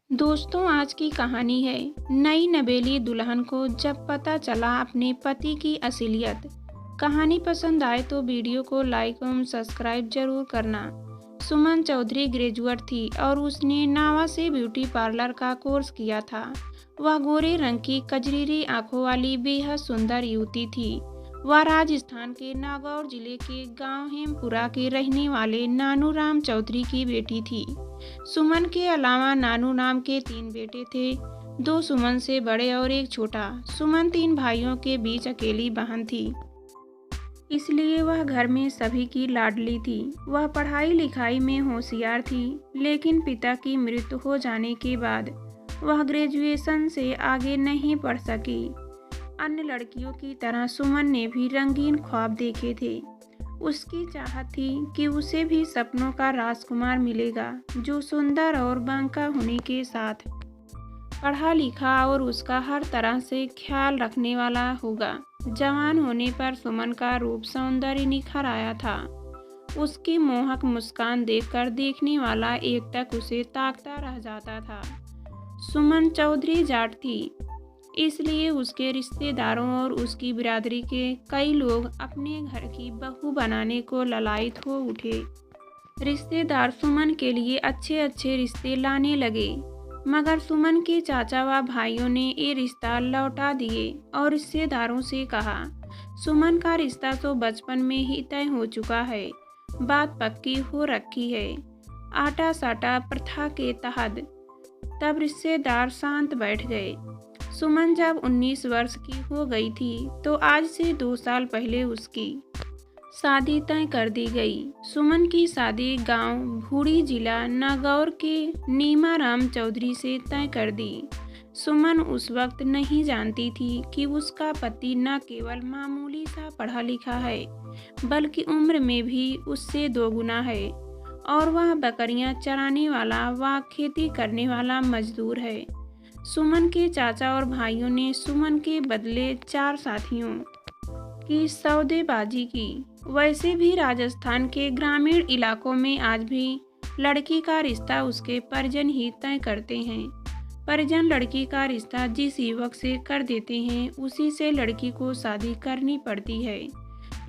दोस्तों, आज की कहानी है नई नवेली दुल्हन को जब पता चला अपने पति की असलियत। कहानी पसंद आए तो वीडियो को लाइक एवं सब्सक्राइब जरूर करना। सुमन चौधरी ग्रेजुएट थी और उसने नावा से ब्यूटी पार्लर का कोर्स किया था। वह गोरे रंग की कजरीरी आंखों वाली बेहद सुंदर युवती थी। वह राजस्थान के नागौर जिले के गांव हेमपुरा के रहने वाले नानूराम चौधरी की बेटी थी। सुमन के अलावा नानू नाम के 3 बेटे थे, 2 सुमन से बड़े और एक छोटा। सुमन 3 भाइयों के बीच अकेली बहन थी, इसलिए वह घर में सभी की लाडली थी। वह पढ़ाई लिखाई में होशियार थी, लेकिन पिता की मृत्यु हो जाने के बाद वह ग्रेजुएशन से आगे नहीं पढ़ सकी। अन्य लड़कियों की तरह सुमन ने भी रंगीन ख्वाब देखे थे। उसकी चाहत थी कि उसे भी सपनों का राजकुमार मिलेगा, जो सुंदर और बांका होने के साथ पढ़ा लिखा और उसका हर तरह से ख्याल रखने वाला होगा। जवान होने पर सुमन का रूप सौंदर्य निखर आया था। उसकी मोहक मुस्कान देखकर देखने वाला एकटक उसे ताकता रह जाता था। सुमन चौधरी जाट थी, इसलिए उसके रिश्तेदारों और उसकी बिरादरी के कई लोग अपने घर की बहू बनाने को ललायत हो उठे। रिश्तेदार सुमन के लिए अच्छे अच्छे रिश्ते लाने लगे, मगर सुमन के चाचा व भाइयों ने ये रिश्ता लौटा दिए और रिश्तेदारों से कहा, सुमन का रिश्ता तो बचपन में ही तय हो चुका है, बात पक्की हो रखी है। आटा साटा प्रथा के तहत तब रिश्तेदार शांत बैठ गए। सुमन जब 19 वर्ष की हो गई थी तो आज से 2 साल पहले उसकी शादी तय कर दी गई। सुमन की शादी गांव भूड़ी जिला नागौर के नीमाराम चौधरी से तय कर दी। सुमन उस वक्त नहीं जानती थी कि उसका पति न केवल मामूली सा पढ़ा लिखा है, बल्कि उम्र में भी उससे 2 गुना है और वह बकरियां चराने वाला व खेती करने वाला मजदूर है। सुमन के चाचा और भाइयों ने सुमन के बदले 4 साथियों की सौदेबाजी की। वैसे भी राजस्थान के ग्रामीण इलाकों में आज भी लड़की का रिश्ता उसके परिजन ही तय करते हैं। परिजन लड़की का रिश्ता जिस युवक से कर देते हैं, उसी से लड़की को शादी करनी पड़ती है।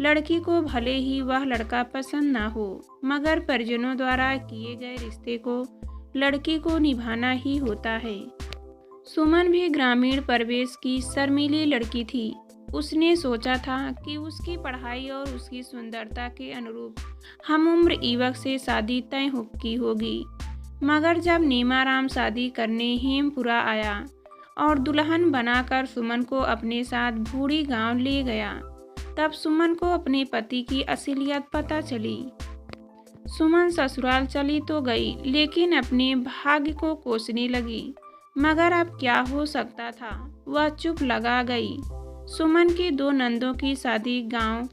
लड़की को भले ही वह लड़का पसंद ना हो, मगर परिजनों द्वारा किए गए रिश्ते को लड़की को निभाना ही होता है। सुमन भी ग्रामीण परिवेश की शर्मीली लड़की थी। उसने सोचा था कि उसकी पढ़ाई और उसकी सुंदरता के अनुरूप हम उम्र युवक से शादी तय की होगी, मगर जब नीमाराम शादी करने हेमपुरा आया और दुल्हन बनाकर सुमन को अपने साथ भूड़ी गांव ले गया, तब सुमन को अपने पति की असलियत पता चली। सुमन ससुराल चली तो गई, लेकिन अपने भाग्य को कोसने लगी। मगर अब क्या हो सकता था, वह चुप लगा गई। सुमन की 2 नंदों की शादी गांव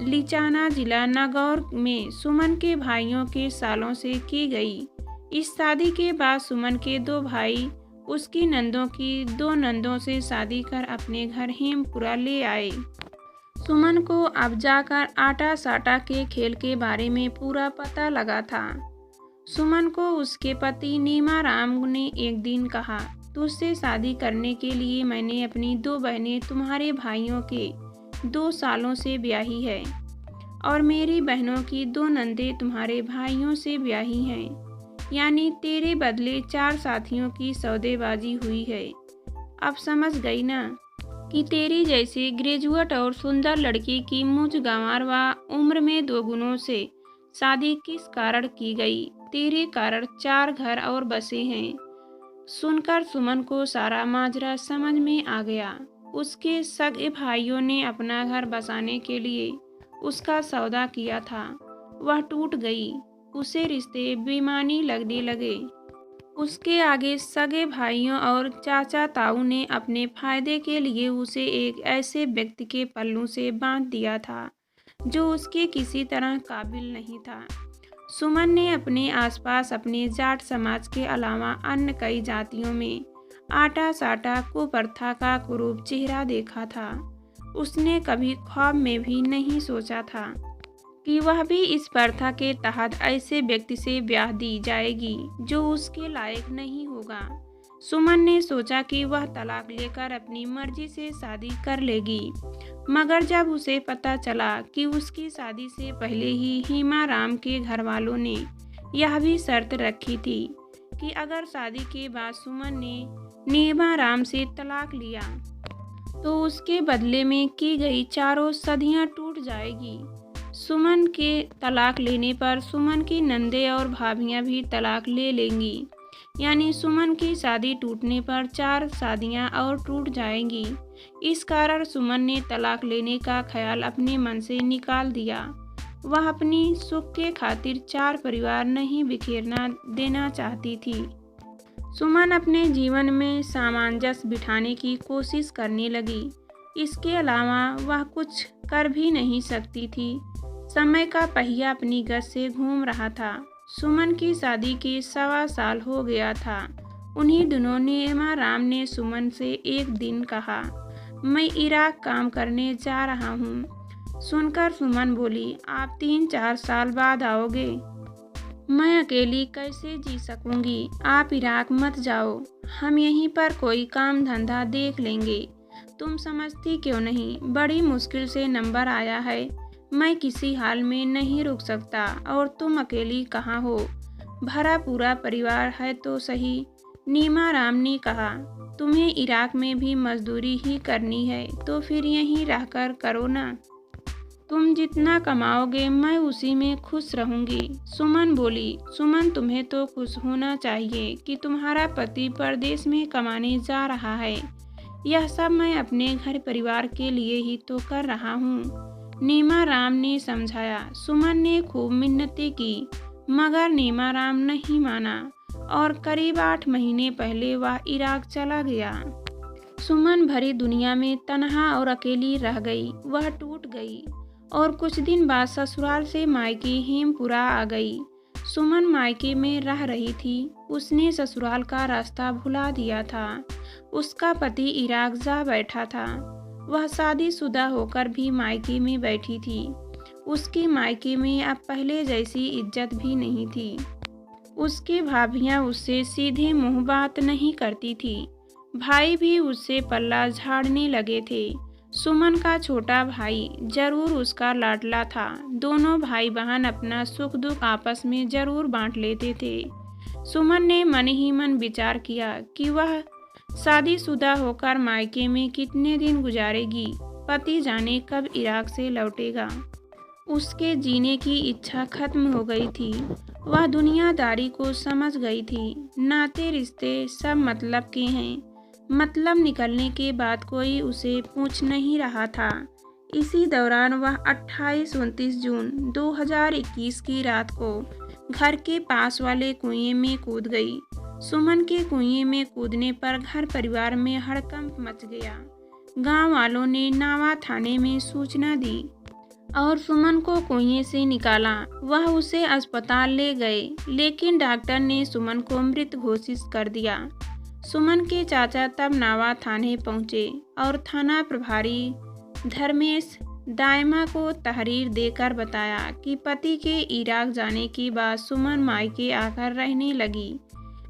लिचाना जिला नागौर में सुमन के भाइयों के सालों से की गई। इस शादी के बाद सुमन के 2 भाई उसकी नंदों की 2 नंदों से शादी कर अपने घर हेमपुरा ले आए। सुमन को अब जाकर आटा साटा के खेल के बारे में पूरा पता लगा था। सुमन को उसके पति नीमाराम ने एक दिन कहा, तुझसे शादी करने के लिए मैंने अपनी 2 बहनें तुम्हारे भाइयों के 2 सालों से ब्याही है और मेरी बहनों की 2 नंदें तुम्हारे भाइयों से ब्याही हैं, यानी तेरे बदले 4 साथियों की सौदेबाजी हुई है। अब समझ गई ना कि तेरी जैसे ग्रेजुएट और सुंदर लड़की की मुझ गंवार व उम्र में 2 गुनों से शादी किस कारण की गई। तेरे कारण 4 घर और बसे हैं। सुनकर सुमन को सारा माजरा समझ में आ गया। उसके सगे भाइयों ने अपना घर बसाने के लिए उसका सौदा किया था, वह टूट गई। उसे रिश्ते बेईमानी लगने लगे। उसके आगे सगे भाइयों और चाचा ताऊ ने अपने फायदे के लिए उसे एक ऐसे व्यक्ति के पल्लू से बांध दिया था, जो उसके किसी तरह काबिल नहीं था। सुमन ने अपने आसपास अपने जाट समाज के अलावा अन्य कई जातियों में आटा साटा कुप्रथा का कुरूप चेहरा देखा था। उसने कभी ख्वाब में भी नहीं सोचा था कि वह भी इस प्रथा के तहत ऐसे व्यक्ति से ब्याह दी जाएगी जो उसके लायक नहीं होगा। सुमन ने सोचा कि वह तलाक लेकर अपनी मर्जी से शादी कर लेगी, मगर जब उसे पता चला कि उसकी शादी से पहले ही हेमाराम के घर वालों ने यह भी शर्त रखी थी कि अगर शादी के बाद सुमन ने हेमाराम से तलाक लिया तो उसके बदले में की गई चारों सदियां टूट जाएगी। सुमन के तलाक लेने पर सुमन की नंदे और भाभियां भी तलाक ले लेंगी, यानी सुमन की शादी टूटने पर 4 शादियां और टूट जाएंगी। इस कारण सुमन ने तलाक लेने का ख्याल अपने मन से निकाल दिया। वह अपनी सुख के खातिर 4 परिवार नहीं बिखेरना देना चाहती थी। सुमन अपने जीवन में सामंजस्य बिठाने की कोशिश करने लगी। इसके अलावा वह कुछ कर भी नहीं सकती थी। समय का पहिया अपनी गति से घूम रहा था। सुमन की शादी के 1.25 साल हो गया था। उन्हीं दिनों हेमाराम ने सुमन से एक दिन कहा, मैं इराक काम करने जा रहा हूँ। सुनकर सुमन बोली, आप 3-4 साल बाद आओगे? मैं अकेली कैसे जी सकूंगी? आप इराक मत जाओ, हम यहीं पर कोई काम धंधा देख लेंगे। तुम समझती क्यों नहीं? बड़ी मुश्किल से नंबर आया है, मैं किसी हाल में नहीं रुक सकता। और तुम अकेली कहाँ हो? भरा पूरा परिवार है तो सही। हेमाराम ने कहा, तुम्हें इराक में भी मजदूरी ही करनी है तो फिर यहीं रहकर करो ना। तुम जितना कमाओगे मैं उसी में खुश रहूंगी। सुमन बोली, सुमन तुम्हें तो खुश होना चाहिए कि तुम्हारा पति परदेश में कमाने जा रहा है। यह सब मैं अपने घर परिवार के लिए ही तो कर रहा हूँ, हेमाराम ने समझाया। सुमन ने खूब मिन्नतें की, मगर हेमाराम नहीं माना और करीब 8 महीने पहले वह इराक चला गया। सुमन भरी दुनिया में तन्हा और अकेली रह गई। वह टूट गई और कुछ दिन बाद ससुराल से मायके हेमपुरा आ गई। सुमन मायके में रह रही थी। उसने ससुराल का रास्ता भुला दिया था। उसका पति इराक जा बैठा था। वह शादीशुदा होकर भी मायके में बैठी थी। उसके मायके में अब पहले जैसी इज्जत भी नहीं थी। उसकी भाभियां उससे सीधे मुंह बात नहीं करती थी। भाई भी उससे पल्ला झाड़ने लगे थे। सुमन का छोटा भाई जरूर उसका लाडला था। दोनों भाई बहन अपना सुख दुख आपस में जरूर बांट लेते थे। सुमन ने मन ही मन विचार किया कि वह शादीशुदा होकर मायके में कितने दिन गुजारेगी। पति जाने कब इराक से लौटेगा। उसके जीने की इच्छा खत्म हो गई थी। वह दुनियादारी को समझ गई थी। नाते रिश्ते सब मतलब के हैं। मतलब निकलने के बाद कोई उसे पूछ नहीं रहा था। इसी दौरान वह 28-29 जून 2021 की रात को घर के पास वाले कुएं में कूद गई। सुमन के कुएं में कूदने पर घर परिवार में हड़कंप मच गया। गांव वालों ने नावा थाने में सूचना दी और सुमन को कुएं से निकाला। वह उसे अस्पताल ले गए, लेकिन डॉक्टर ने सुमन को मृत घोषित कर दिया। सुमन के चाचा तब नावा थाने पहुंचे और थाना प्रभारी धर्मेश दायमा को तहरीर देकर बताया कि पति के इराक जाने के बाद सुमन मायके आकर रहने लगी।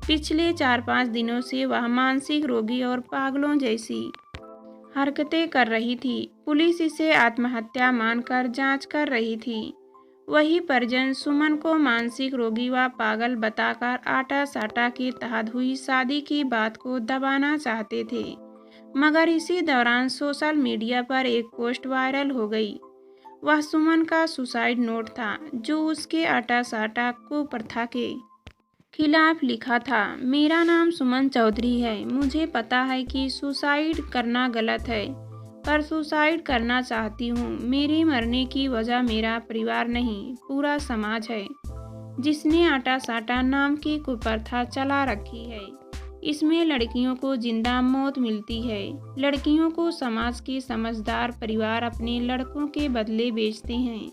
पिछले 4-5 दिनों से वह मानसिक रोगी और पागलों जैसी हरकतें कर रही थी। पुलिस इसे आत्महत्या मानकर जांच कर रही थी। वही परिजन सुमन को मानसिक रोगी व पागल बताकर आटा साटा के तहत हुई शादी की बात को दबाना चाहते थे। मगर इसी दौरान सोशल मीडिया पर एक पोस्ट वायरल हो गई। वह सुमन का सुसाइड नोट था, जो उसके आटा साटा कुप्रथा के खिलाफ लिखा था। मेरा नाम सुमन चौधरी है। मुझे पता है कि सुसाइड करना गलत है, पर सुसाइड करना चाहती हूँ। मेरे मरने की वजह मेरा परिवार नहीं, पूरा समाज है, जिसने आटा साटा नाम की कुप्रथा चला रखी है। इसमें लड़कियों को जिंदा मौत मिलती है। लड़कियों को समाज के समझदार परिवार अपने लड़कों के बदले बेचते हैं।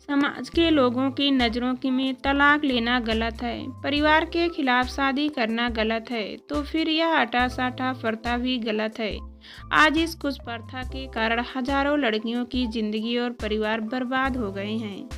समाज के लोगों की नज़रों में तलाक लेना गलत है, परिवार के खिलाफ शादी करना गलत है, तो फिर यह आटा साटा प्रथा भी गलत है। आज इस कुप्रथा के कारण हजारों लड़कियों की जिंदगी और परिवार बर्बाद हो गए हैं।